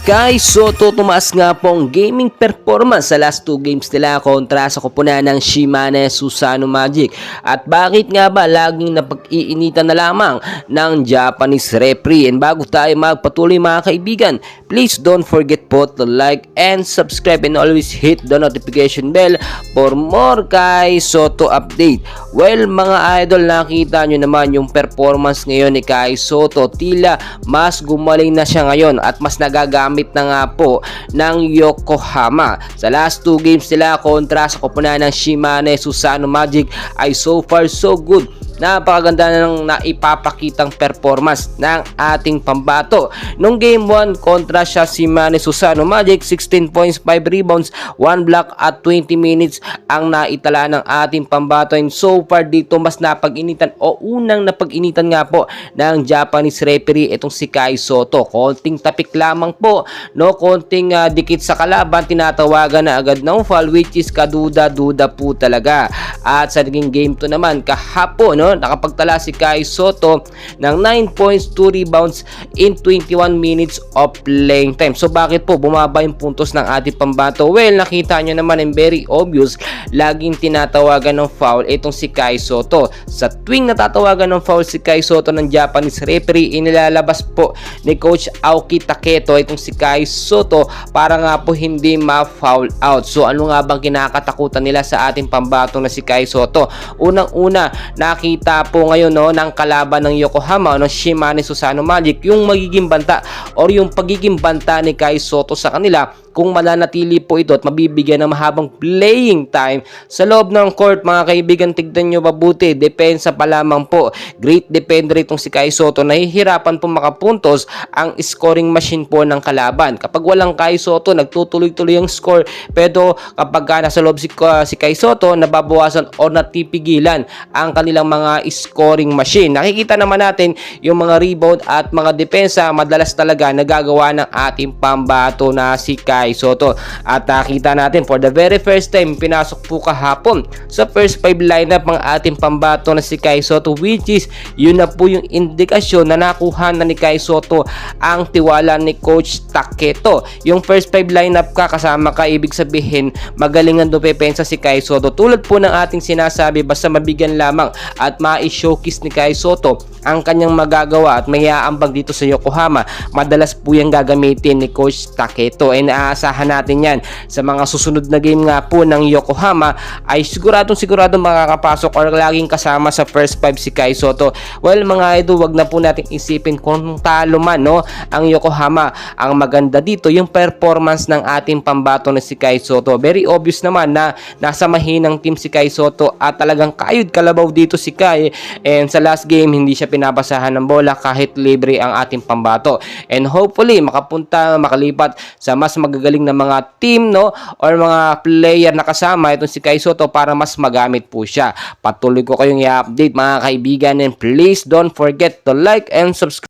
Kai Soto tumaas nga po ang gaming performance sa last 2 games nila kontra sa koponan ng Shimane Susano Magic. At bakit nga ba laging napag-iinitan na lamang ng Japanese referee? And bago tayo magpatuloy mga kaibigan, please don't forget po to like and subscribe and always hit the notification bell for more Kai Soto update. Well mga idol, nakita nyo naman yung performance ngayon ni Kai Soto. Tila mas gumaling na siya ngayon at mas nagagamit na nga po ng Yokohama. Sa last 2 games nila kontra sa koponan ng Shimane Susano Magic ay so far so good. Napakaganda na ng naipapakitang performance ng ating pambato. Nung game 1 kontra siya Shimane Susano Magic, 16 points, 5 rebounds, 1 block at 20 minutes ang naitala ng ating pambato. And so far dito mas napag-initan o unang napag-initan nga po ng Japanese referee itong si Kai Soto. Konting tapik lamang po, no, konting dikit sa kalaban, tinatawagan na agad ng foul, which is kaduda-duda po talaga. At sa naging game 2 naman kahapon, no, nakapagtala si Kai Soto ng 9 points, 2 rebounds in 21 minutes of playing time. So bakit po bumaba yung puntos ng ating pambato? Well, nakita nyo naman and very obvious, laging tinatawagan ng foul itong si Kai Soto. Sa tuwing natatawagan ng foul si Kai Soto ng Japanese referee, inilalabas po ni Coach Aoki Taketo itong si Kai Soto para nga po hindi ma-foul out. So ano nga bang kinakatakutan nila sa ating pambato na si Kai Soto? Unang-una, nakita po ngayon, no, ng kalaban ng Yokohama, ng Shimane Susano Magic, yung magiging banta or yung pagiging banta ni Kai Soto sa kanila kung mananatili po ito at mabibigyan ng mahabang playing time sa loob ng court. Mga kaibigan, tignan nyo mabuti, depensa pa lamang po. Great defender itong si Kai Soto. Nahihirapan po makapuntos ang scoring machine po ng kalaban. Kapag walang Kai Soto, nagtutuloy-tuloy ang score. Pero kapag nasa loob si Kai Soto, nababawasan o natipigilan ang kanilang mga scoring machine. Nakikita naman natin yung mga rebound at mga depensa madalas talaga nagagawa ng ating pambato na si Kai Soto. At nakita natin for the very first time, pinasok po kahapon sa first 5 lineup ang ating pambato na si Kai Soto, which is yun na po yung indikasyon na nakuha na ni Kai Soto ang tiwala ni Coach Taketo. Yung first 5 lineup ka, kasama ka, ibig sabihin magaling ang dupepensa si Kai Soto. Tulad po ng ating sinasabi, basta mabigyan lamang at ma-showcase ni Kai Soto ang kanyang magagawa at may aambag dito sa Yokohama, madalas po yung gagamitin ni Coach Taketo. And aasahan natin yan sa mga susunod na game nga po ng Yokohama ay siguradong makakapasok or laging kasama sa first 5 si Kai Soto. Well mga idol, wag na po natin isipin kung talo man, no, ang Yokohama. Ang maganda dito yung performance ng ating pambato na si Kai Soto. Very obvious naman na nasa mahinang team si Kai Soto at talagang kayod kalabaw dito si Kai. And sa last game hindi siya pinabasahan ng bola kahit libre ang ating pambato. And hopefully makalipat sa mas magagaling na mga team, no, or mga player na kasama itong si Kai Soto para mas magamit po siya. Patuloy ko kayong i-update mga kaibigan, and please don't forget to like and subscribe.